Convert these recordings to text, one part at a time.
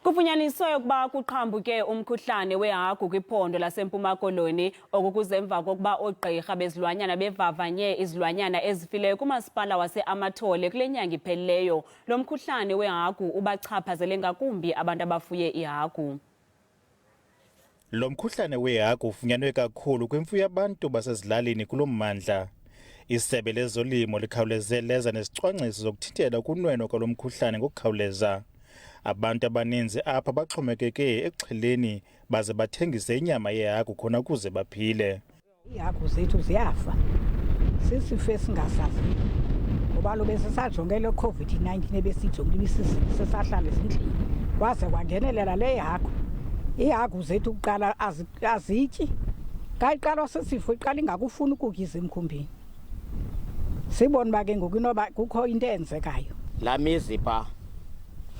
Kufunyaniswe ukuba kuqhambuke umkhuhlane weehagu kwiphondo laseMpuma Koloni okukuz'emva kokuba oogqirha bezilwanyana bevavanye izilwanyana ezifileyo kumasipala waseAmathole kule nyangiphelileyo. Lo mkhuhlane weehagu ubachaphazele ngakumbi abantu abafuye iihagu. Lo mkhuhlane weehagu ufunyanwe kakhulu kwimfuyo yabantu basezilalini kulo mmandla. Isebe lezolimo likhawuleze leza nezicwangciso zokuthintela ukunwenwa kwalo mkhuhlane ngokukhawuleza. Abantu abaninzi apha baxhomekeke ekuxheleni baze bathengise inyama yehagu khona ukuze baphile. Iihagu zethu ziyafa, sisifo esingasaziyo ngoba lo besisajongele COVID-19 ebesijongile sisahlala ezindlini kwaze kwangenelela le ihagu. Iihagu zethu kuqala azityi, kayiqalwa sisifo iqala ingakufuni ukutya ezimkhumbini. Sibona uba ke ngoku inoba kukho into eyenzekayo. La mizi pha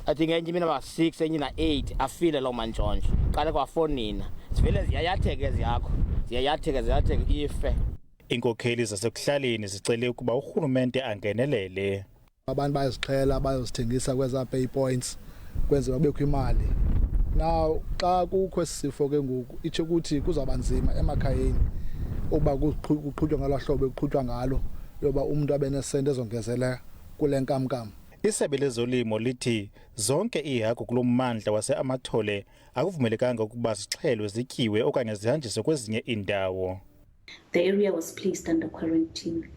I think enye mina ba 6 enye na 8 afile lo mantshontsho qale kwafonina sivele ziyayatheka eziyakho ziyayatheka ife. Iinkokheli zasekuhlaleni zicele ukuba urhulumente angenelele. Abantu bayazixhela bayozithengisa kweza pay points kwenze babekho imali. Now xa kukho isifo ke ngoku itsho ukuthi kuzaba nzima emakhayeni ukuba kuqhutywa ngalahlobo kuqhutywa ngalo yoba umuntu abe nesente ezongezela kule nkamnkam. Isebe lezolimo lithi zonke iihagu kulo mmandla waseAmathole akuvumelekanga ukuba zixhelwe zityiwe okanye zihanjiswe kwezinye iindawo. The area was placed under quarantine.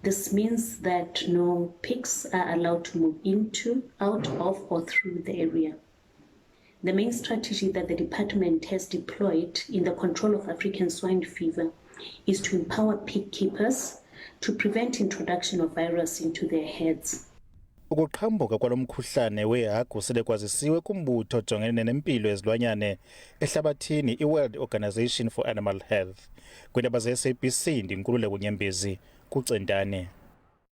This means that no pigs are allowed to move into, out of or through the area. The main strategy that the department has deployed in the control of African swine fever is to empower pig keepers to prevent introduction of virus into their herds. Ukuqhambuka kwalo mkhuhlane weehagu sele kwazisiwe kumbutho ojongene nempilo yezilwanyane ehlabathini iWorld Organization for Animal Health. Kwiindaba zeSABC ndinkululeko Nyembezi kuCentane.